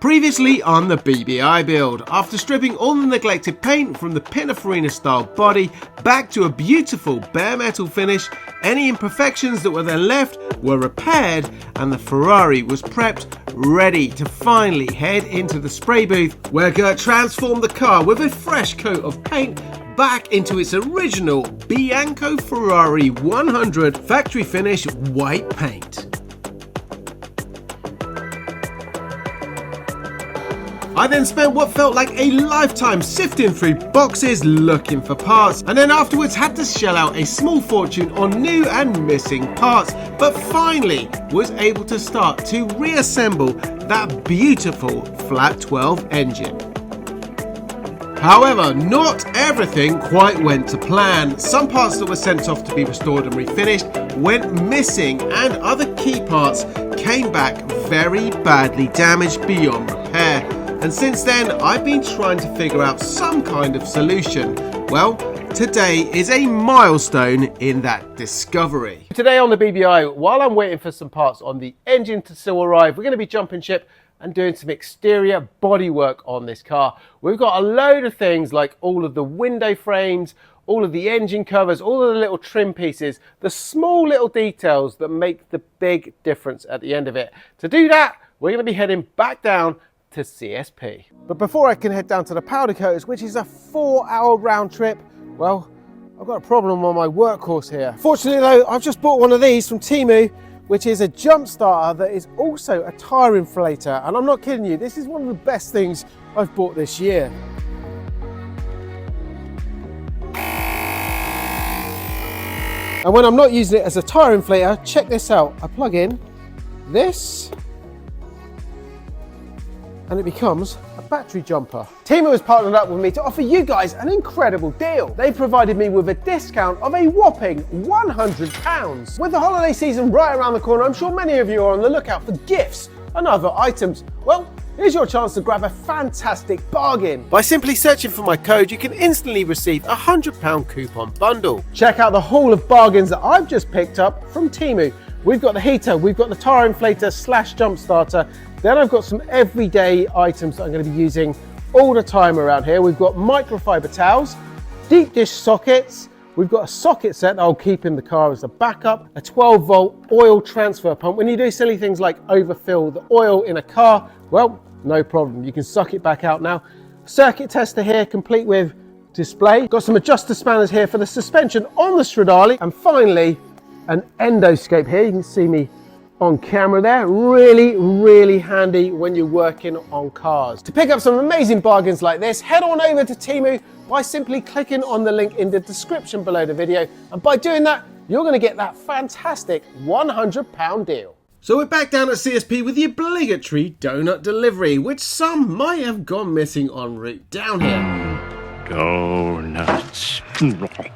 Previously on the BBi build, after stripping all the neglected paint from the Pininfarina style body back to a beautiful bare metal finish, any imperfections that were then left were repaired and the Ferrari was prepped, ready to finally head into the spray booth where Gert transformed the car with a fresh coat of paint back into its original Bianco Ferrari 100 factory finish white paint. I then spent what felt like a lifetime sifting through boxes looking for parts, and then afterwards had to shell out a small fortune on new and missing parts, but finally was able to start to reassemble that beautiful flat 12 engine. However, not everything quite went to plan. Some parts that were sent off to be restored and refinished went missing, and other key parts came back very badly damaged beyond repair. And since then, I've been trying to figure out some kind of solution. Well, today is a milestone in that discovery. Today on the BBi, while I'm waiting for some parts on the engine to still arrive, we're going to be jumping ship and doing some exterior body work on this car. We've got a load of things like all of the window frames, all of the engine covers, all of the little trim pieces, the small little details that make the big difference at the end of it. To do that, we're going to be heading back down to CSP. But before I can head down to the powder coaters, which is a 4-hour round trip, well, I've got a problem on my workhorse here. Fortunately though, I've just bought one of these from Temu, which is a jump starter that is also a tire inflator. And I'm not kidding you, this is one of the best things I've bought this year. And when I'm not using it as a tire inflator, check this out. I plug in this, and it becomes a battery jumper. Temu has partnered up with me to offer you guys an incredible deal. They provided me with a discount of a whopping £100. With the holiday season right around the corner, I'm sure many of you are on the lookout for gifts and other items. Well, here's your chance to grab a fantastic bargain. By simply searching for my code, you can instantly receive a £100 coupon bundle. Check out the haul of bargains that I've just picked up from Temu. We've got the heater, we've got the tire inflator / jump starter. Then I've got some everyday items that I'm going to be using all the time around here. We've got microfiber towels, deep dish sockets, we've got a socket set that I'll keep in the car as a backup, a 12-volt oil transfer pump. When you do silly things like overfill the oil in a car, well, no problem, you can suck it back out now. Circuit tester here, complete with display. Got some adjuster spanners here for the suspension on the Stradale, and finally, an endoscope here. You can see me on camera there. Really handy when you're working on cars. To pick up some amazing bargains like this, head on over to Temu by simply clicking on the link in the description below the video, and by doing that you're going to get that fantastic £100 deal. So we're back down at CSP with the obligatory donut delivery, which some might have gone missing en route down here. Donuts.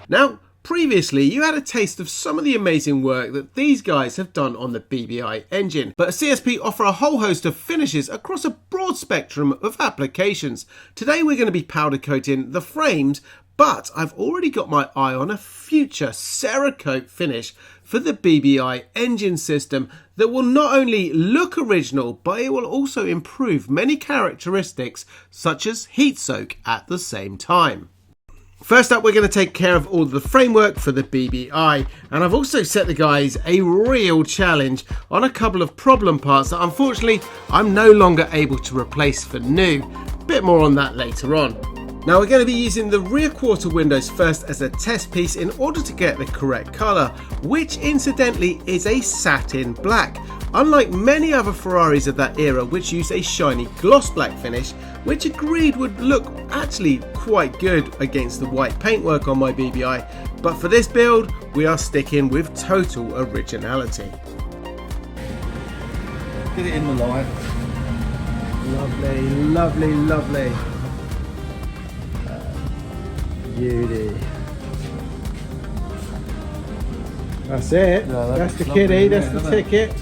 Now, previously, you had a taste of some of the amazing work that these guys have done on the BBi engine, but CSP offer a whole host of finishes across a broad spectrum of applications. Today we're going to be powder coating the frames, but I've already got my eye on a future Cerakote finish for the BBi engine system that will not only look original, but it will also improve many characteristics such as heat soak at the same time. First up, we're going to take care of all of the framework for the BBi, and I've also set the guys a real challenge on a couple of problem parts that unfortunately I'm no longer able to replace for new. Bit more on that later on. Now we're going to be using the rear quarter windows first as a test piece in order to get the correct colour, which incidentally is a satin black. Unlike many other Ferraris of that era which use a shiny gloss black finish, which agreed would look actually quite good against the white paintwork on my BBi, but for this build we are sticking with total originality. Get it in the light. Lovely. Beauty. That's it. No, that's the kitty, that's the ticket.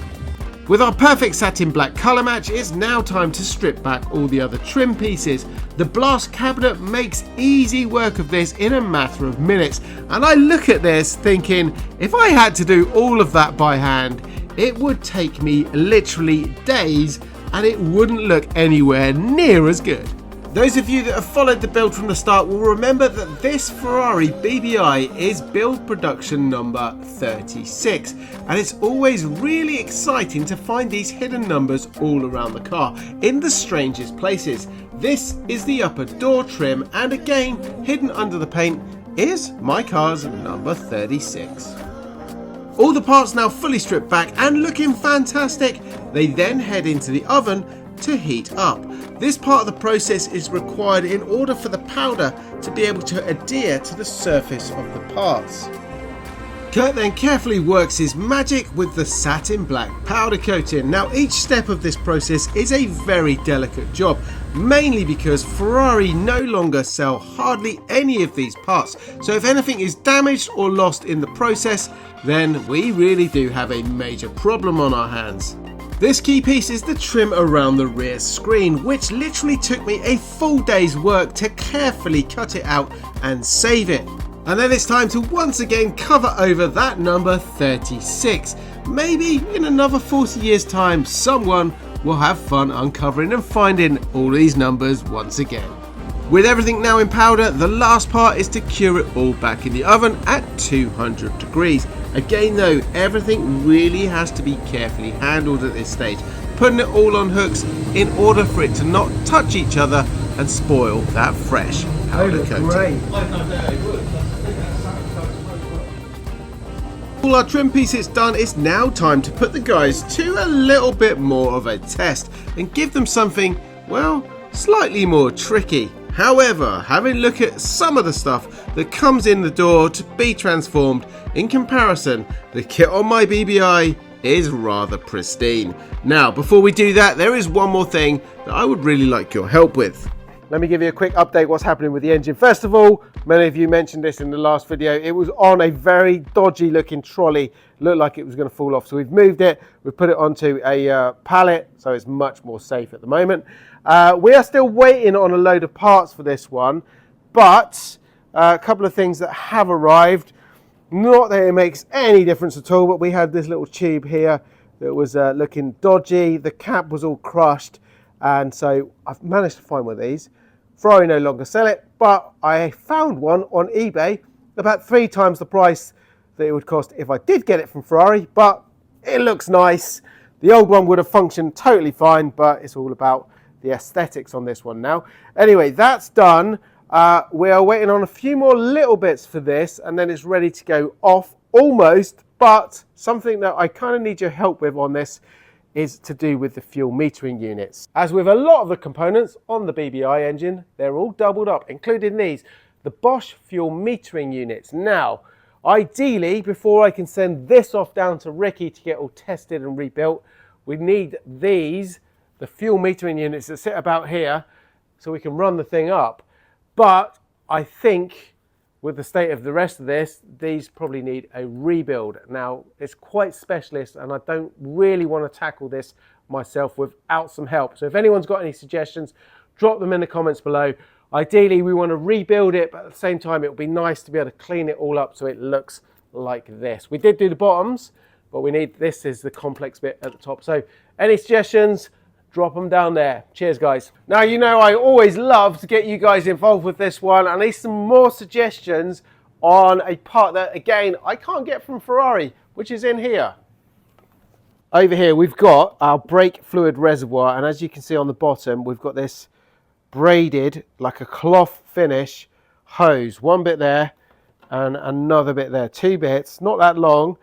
With our perfect satin black colour match, it's now time to strip back all the other trim pieces. The blast cabinet makes easy work of this in a matter of minutes, and I look at this thinking if I had to do all of that by hand, it would take me literally days and it wouldn't look anywhere near as good. Those of you that have followed the build from the start will remember that this Ferrari BBi is build production number 36, and it's always really exciting to find these hidden numbers all around the car in the strangest places. This is the upper door trim, and again hidden under the paint is my car's number 36. All the parts now fully stripped back and looking fantastic. They then head into the oven to heat up. This part of the process is required in order for the powder to be able to adhere to the surface of the parts. Kurt then carefully works his magic with the satin black powder coating. Now each step of this process is a very delicate job, mainly because Ferrari no longer sell hardly any of these parts, so if anything is damaged or lost in the process, then we really do have a major problem on our hands. This key piece is the trim around the rear screen, which literally took me a full day's work to carefully cut it out and save it. And then it's time to once again cover over that number 36. Maybe in another 40 years time someone will have fun uncovering and finding all these numbers once again. With everything now in powder, the last part is to cure it all back in the oven at 200 degrees. Again though, everything really has to be carefully handled at this stage, putting it all on hooks in order for it to not touch each other and spoil that fresh powder coating. All our trim pieces done, it's now time to put the guys to a little bit more of a test and give them something, well, slightly more tricky. However, having a look at some of the stuff that comes in the door to be transformed, in comparison, the kit on my BBi is rather pristine. Now, before we do that, there is one more thing that I would really like your help with. Let me give you a quick update what's happening with the engine. First of all, many of you mentioned this in the last video, it was on a very dodgy looking trolley, looked like it was going to fall off, so we've moved it, we've put it onto a pallet, so it's much more safe at the moment. We are still waiting on a load of parts for this one, but a couple of things that have arrived. Not that it makes any difference at all, but we had this little tube here that was looking dodgy. The cap was all crushed, and so I've managed to find one of these. Ferrari no longer sell it, but I found one on eBay about 3 times the price that it would cost if I did get it from Ferrari, but it looks nice. The old one would have functioned totally fine, but it's all about the aesthetics on this one now. Anyway, that's done. We are waiting on a few more little bits for this, and then it's ready to go off almost, but something that I kind of need your help with on this is to do with the fuel metering units. As with a lot of the components on the BBi engine, they're all doubled up, including these, the Bosch fuel metering units. Now, ideally, before I can send this off down to Ricky to get all tested and rebuilt, we need these, the fuel metering units that sit about here, so we can run the thing up. But I think with the state of the rest of this, these probably need a rebuild. Now, it's quite specialist, and I don't really want to tackle this myself without some help. So if anyone's got any suggestions, drop them in the comments below. Ideally, we want to rebuild it, but at the same time, it would be nice to be able to clean it all up so it looks like this. We did do the bottoms, but we need, this is the complex bit at the top. So any suggestions, drop them down there. Cheers, guys. Now, you know I always love to get you guys involved with this one. I need some more suggestions on a part that, again, I can't get from Ferrari, which is in here. Over here, we've got our brake fluid reservoir, and as you can see on the bottom, we've got this braided, like a cloth finish hose. One bit there and another bit there. 2 bits, not that long,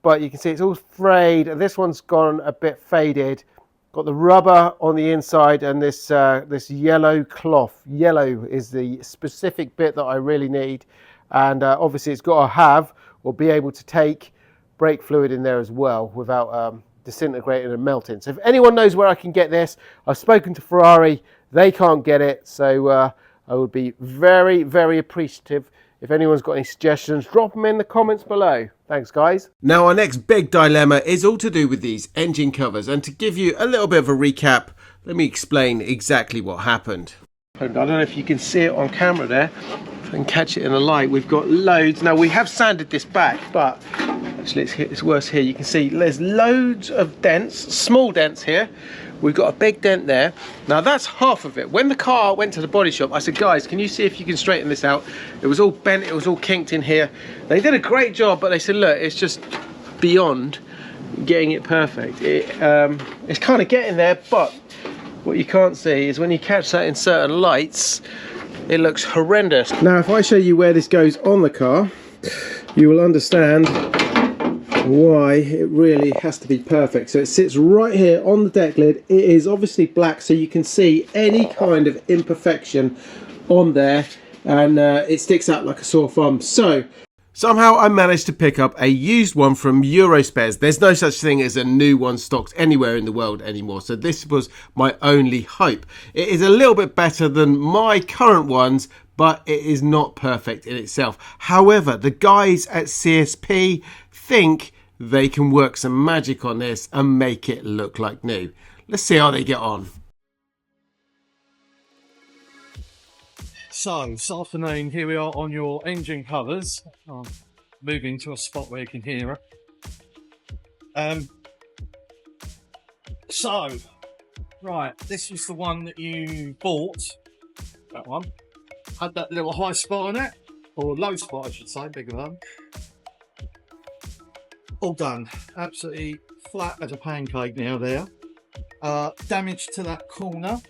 but you can see it's all frayed, and this one's gone a bit faded. Got the rubber on the inside and this this yellow cloth. Yellow is the specific bit that I really need, and obviously it's got to have or be able to take brake fluid in there as well without disintegrating and melting. So if anyone knows where I can get this, I've spoken to Ferrari, they can't get it, so I would be very, very appreciative. If anyone's got any suggestions, drop them in the comments below. Thanks, guys. Now, our next big dilemma is all to do with these engine covers. And to give you a little bit of a recap, let me explain exactly what happened. I don't know if you can see it on camera there. If I can catch it in the light, we've got loads. Now, we have sanded this back, but actually it's worse here. You can see there's loads of dents, small dents here, We've got a big dent there. Now that's half of it. When the car went to the body shop, I said, guys, can you see if you can straighten this out? It was all bent, it was all kinked in here. They did a great job, but they said, look, it's just beyond getting it perfect. It's kind of getting there, but what you can't see is when you catch that in certain lights, it looks horrendous. Now, if I show you where this goes on the car, you will understand why it really has to be perfect. So it sits right here on the deck lid. It is obviously black, so you can see any kind of imperfection on there, and it sticks out like a sore thumb. So somehow I managed to pick up a used one from Eurospares. There's no such thing as a new one stocked anywhere in the world anymore, so this was my only hope. It is a little bit better than my current ones, but it is not perfect in itself. However, the guys at CSP think they can work some magic on this and make it look like new. Let's see how they get on. So, this afternoon, here we are on your engine covers. I'm moving to a spot where you can hear her. So, right, this is the one that you bought. That one. Had that little high spot on it, or low spot I should say, bigger one. All done. Absolutely flat as a pancake now there. Damage to that corner.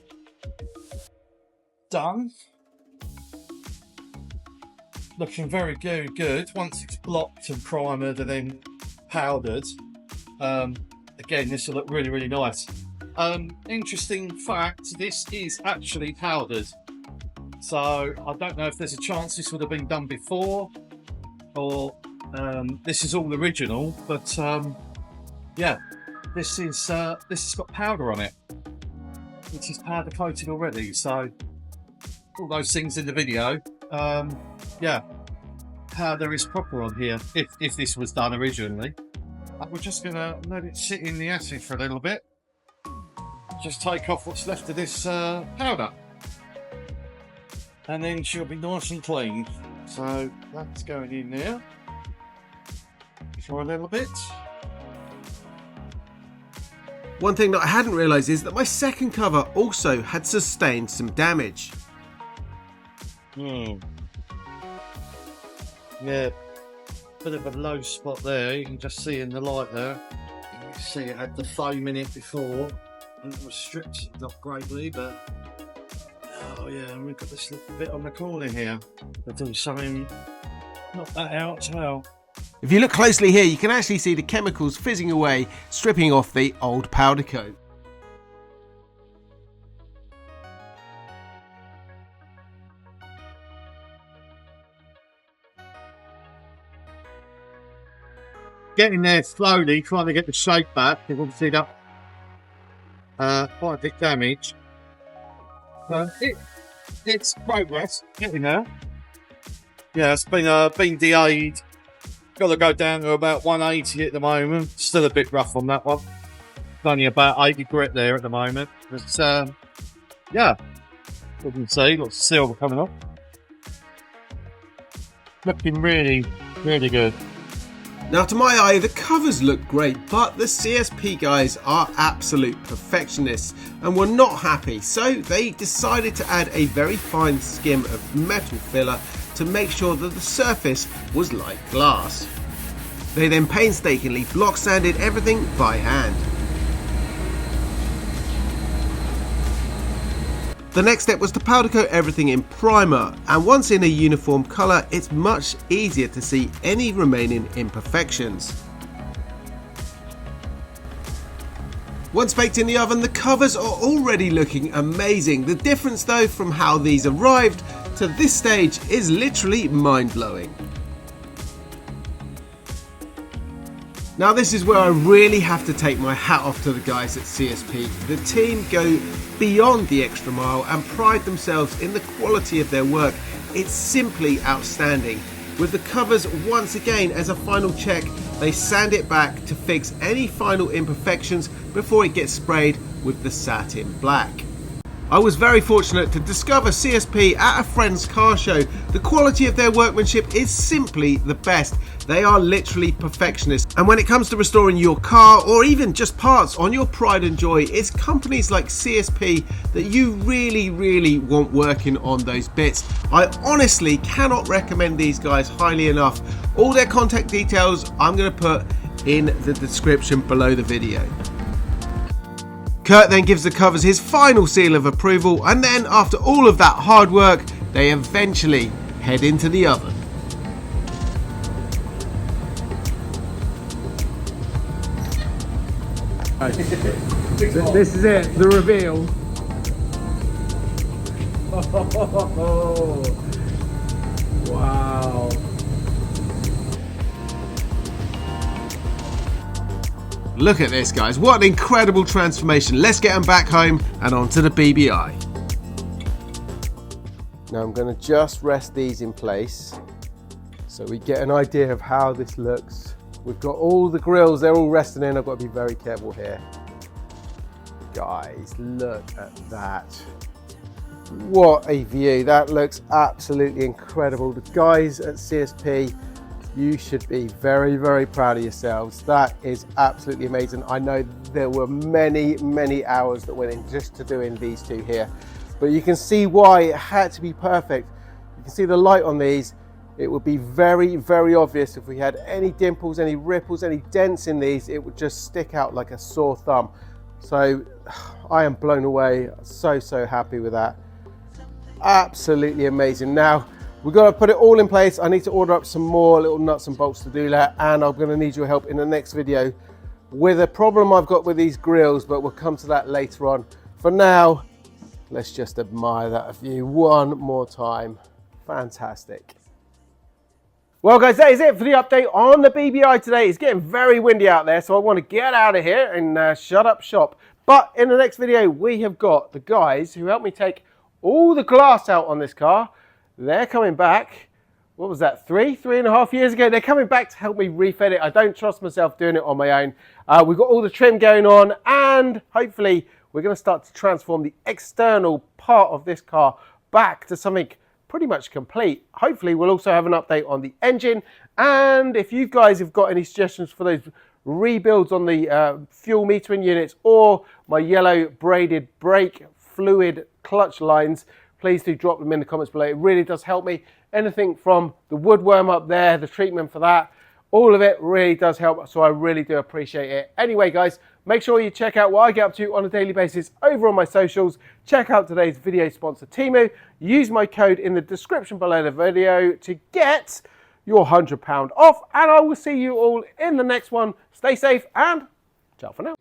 Done. Looking very good. Once it's blocked and primered and then powdered, again, this will look really nice. Interesting fact, this is actually powdered. So I don't know if there's a chance this would have been done before, or this is all original, but yeah, this has got powder on it, which is powder coated already. So all those things in the video, yeah, powder is proper on here. If this was done originally, we're just gonna let it sit in the acid for a little bit. Just take off what's left of this powder, and then she'll be nice and clean. So that's going in there for a little bit. One thing that I hadn't realised is that my second cover also had sustained some damage. Yeah, bit of a low spot there. You can just see in the light there. You can see it had the foam in it before, and it was stripped not greatly, but oh yeah, and we've got this little bit on the corner here. I'll do something, knock that out as well. If you look closely here, you can actually see the chemicals fizzing away, stripping off the old powder coat. Getting there slowly, trying to get the shape back. You can see that quite a bit damage. It's progress, getting there. Yeah, it's been DA'd. Got to go down to about 180 at the moment. Still a bit rough on that one. Only about 80 grit there at the moment. But yeah, you can see lots of silver coming off. Looking really good. Now, to my eye, the covers look great, but the CSP guys are absolute perfectionists and were not happy, so they decided to add a very fine skim of metal filler to make sure that the surface was like glass. They then painstakingly block sanded everything by hand. The next step was to powder coat everything in primer, and once in a uniform colour, it's much easier to see any remaining imperfections. Once baked in the oven, the covers are already looking amazing. The difference though from how these arrived to this stage is literally mind-blowing. Now this is where I really have to take my hat off to the guys at CSP. The team go beyond the extra mile and pride themselves in the quality of their work. It's simply outstanding. With the covers once again as a final check, they sand it back to fix any final imperfections before it gets sprayed with the satin black. I was very fortunate to discover CSP at a friend's car show. The quality of their workmanship is simply the best. They are literally perfectionists. And when it comes to restoring your car or even just parts on your pride and joy, it's companies like CSP that you really want working on those bits. I honestly cannot recommend these guys highly enough. All their contact details I'm going to put in the description below the video. Kurt then gives the covers his final seal of approval, and then after all of that hard work, they eventually head into the oven. This is it, the reveal. Oh, wow. Look at this, guys. What an incredible transformation. Let's get them back home and onto the BBi. Now I'm going to just rest these in place so we get an idea of how this looks. We've got all the grills, they're all resting in. I've got to be very careful here. Guys, look at that. What a view. That looks absolutely incredible. The guys at CSP, you should be very proud of yourselves. That is absolutely amazing. I know there were many hours that went in just to doing these two here, but you can see why it had to be perfect. You can see the light on these. It would be very obvious if we had any dimples, any ripples, any dents in these. It would just stick out like a sore thumb. So I am blown away. So happy with that. Absolutely amazing. Now we've got to put it all in place. I need to order up some more little nuts and bolts to do that, and I'm going to need your help in the next video with a problem I've got with these grills, but we'll come to that later on. For now, let's just admire that view one more time. Fantastic. Well guys, that is it for the update on the BBi today. It's getting very windy out there, so I want to get out of here and shut up shop. But in the next video, we have got the guys who helped me take all the glass out on this car. They're coming back. What was that, 3.5 years ago? They're coming back to help me refit it. I don't trust myself doing it on my own. We've got all the trim going on, and hopefully we're going to start to transform the external part of this car back to something pretty much complete. Hopefully we'll also have an update on the engine, and if you guys have got any suggestions for those rebuilds on the fuel metering units or my yellow braided brake fluid clutch lines, please do drop them in the comments below. It really does help me. Anything from the woodworm up there, the treatment for that, all of it really does help, so I really do appreciate it. Anyway guys, make sure you check out what I get up to on a daily basis over on my socials. Check out today's video sponsor, Temu. Use my code in the description below the video to get your £100 off, and I will see you all in the next one. Stay safe and ciao for now.